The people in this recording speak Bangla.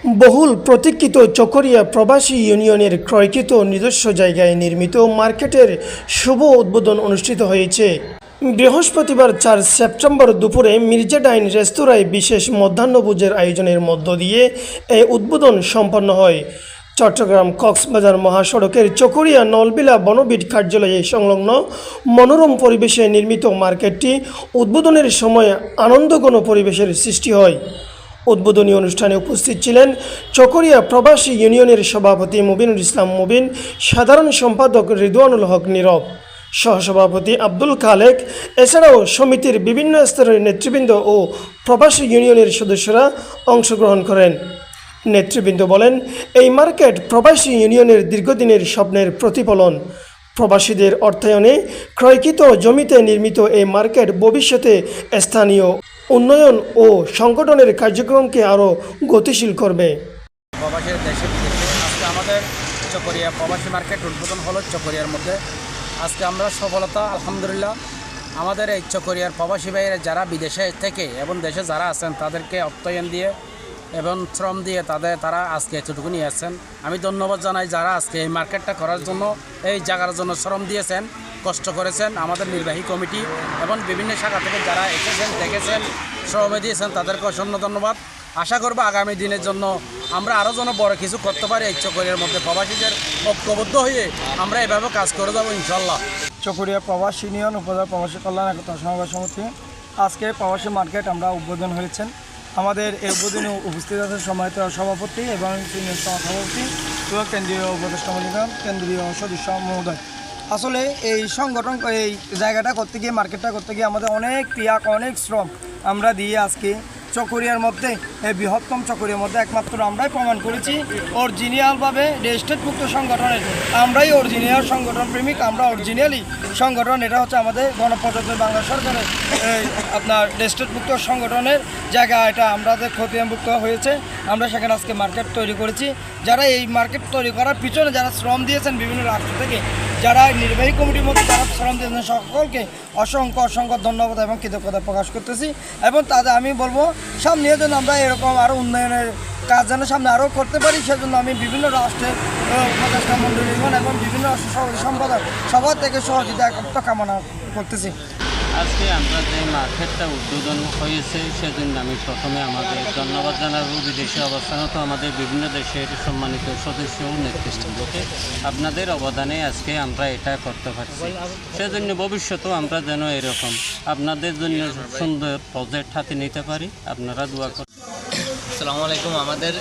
বহুল প্রতীক্ষিত চকরিয়া প্রবাসী ইউনিয়নের ক্রয়কৃত নিজস্ব জায়গায় নির্মিত মার্কেটের শুভ উদ্বোধন অনুষ্ঠিত হয়েছে। বৃহস্পতিবার ৪ সেপ্টেম্বর দুপুরে মির্জা ডাইন রেস্তোরাঁয় বিশেষ মধ্যাহ্নভোজের আয়োজনের মধ্য দিয়ে এই উদ্বোধন সম্পন্ন হয়। চট্টগ্রাম কক্সবাজার মহাসড়কের চকরিয়া নলবিলা বনবিট কার্যালয়ে সংলগ্ন মনোরম পরিবেশে নির্মিত মার্কেটটি উদ্বোধনের সময় আনন্দঘন পরিবেশের সৃষ্টি হয়। উদ্বোধনী অনুষ্ঠানে উপস্থিত ছিলেন চকরিয়া প্রবাসী ইউনিয়নের সভাপতি মুবিনুল ইসলাম মুবিন, সাধারণ সম্পাদক রিদওয়ানুল হক নীরব, সহসভাপতি আব্দুল খালেক, এছাড়াও সমিতির বিভিন্ন স্তরের নেতৃবৃন্দ ও প্রবাসী ইউনিয়নের সদস্যরা অংশগ্রহণ করেন। নেতৃবৃন্দ বলেন, এই মার্কেট প্রবাসী ইউনিয়নের দীর্ঘদিনের স্বপ্নের প্রতিফলন। প্রবাসীদের অর্থায়নে ক্রয়কৃত জমিতে নির্মিত এই মার্কেট ভবিষ্যতে স্থানীয় উন্নয়ন ও সংগঠনের কার্যক্রমকে আরও গতিশীল করবে। প্রবাসীর দেশে বিদেশে আজকে আমাদের চকরিয়া প্রবাসী মার্কেট উদ্বোধন হলো চকরিয়ার মধ্যে। আজকে আমরা সফলতা আলহামদুলিল্লাহ আমাদের এই চকরিয়ার প্রবাসী ভাইয়েরা যারা বিদেশে থেকে এবং দেশে যারা আছেন তাদেরকে অর্থায়ন দিয়ে এবং শ্রম দিয়ে তারা আজকে এতটুকু নিয়ে আসছেন। আমি ধন্যবাদ জানাই যারা আজকে এই মার্কেটটা করার জন্য এই জায়গার জন্য শ্রম দিয়েছেন, কষ্ট করেছেন। আমাদের নির্বাহী কমিটি এবং বিভিন্ন শাখা থেকে যারা এসেছেন দেখেছেন শ্রম দিয়েছেন তাদেরকে অসংখ্য ধন্যবাদ। আশা করব আগামী দিনের জন্য আমরা আরও যেন বড় কিছু করতে পারি। এই চকরিয়ার মধ্যে প্রবাসীদের ঐক্যবদ্ধ হয়ে আমরা এভাবে কাজ করে যাবো ইনশাল্লাহ। চকরিয়া প্রবাসী ইউনিয়ন উপজেলা প্রবাসী কল্যাণ একতা সমবায় সমিতি আজকে প্রবাসী মার্কেট আমরা উদ্বোধন হয়েছেন। আমাদের এই উদ্বোধনে উপস্থিত আছেন সম্মানিত সভাপতি এবং সিনিয়র সভাপতি এবং কেন্দ্রীয় উপদেষ্টা মন্ত্রী, কেন্দ্রীয় সদস্য মহোদয়। আসলে এই সংগঠন এই জায়গাটা করতে গিয়ে মার্কেটটা করতে গিয়ে আমাদের অনেক ত্যাগ অনেক শ্রম আমরা দিয়ে আজকে চকরিয়ার মধ্যে এই বৃহত্তম চকরিয়ার মধ্যে একমাত্র আমরাই প্রমাণ করেছি অরিজিনালভাবে রেজিস্টার্ডভুক্ত সংগঠনের আমরাই অরিজিনাল সংগঠন প্রেমিক, আমরা অরিজিনালি সংগঠন। এটা হচ্ছে আমাদের গণপ্রজাতন্ত্রী বাংলা সরকারের আপনার রেজিস্টার্ডভুক্ত সংগঠনের জায়গা, এটা আমাদের খতিয়ানভুক্ত হয়েছে। আমরা সেখানে আজকে মার্কেট তৈরি করেছি। যারা এই মার্কেট তৈরি করার পিছনে যারা শ্রম দিয়েছেন বিভিন্ন রাষ্ট্র থেকে, যারা নির্বাহী কমিটির মধ্যে যারা শ্রম দিয়েছেন সকলকে অসংখ্য ধন্যবাদ এবং কৃতজ্ঞতা প্রকাশ করতেছি। এবং তাদের আমি বলবো সামনে যেন আমরা এরকম আরও উন্নয়নের কাজ যেন সামনে আরও করতে পারি, সেজন্য আমি বিভিন্ন রাষ্ট্রের উপদেষ্টা মণ্ডলীগণ এবং বিভিন্ন সম্পাদক সবার থেকে সহযোগিতা কামনা করতেছি। আজকে আমরা যে মার্কেটটা উদ্বোধন হয়েছে সেজন্য আমি প্রথমে আমাদের ধন্যবাদ জানাবো বিদেশে অবস্থানত আমাদের বিভিন্ন দেশের সম্মানিত সদস্য ও নেতৃবৃন্দকে। আপনাদের অবদানে আজকে আমরা এটা করতে পারছি, সেজন্য ভবিষ্যতেও আমরা যেন এরকম আপনাদের জন্য সুন্দর প্রজেক্ট হাতে নিতে পারি। আপনারা দোয়া করুন। আসসালামু আলাইকুম। আমাদের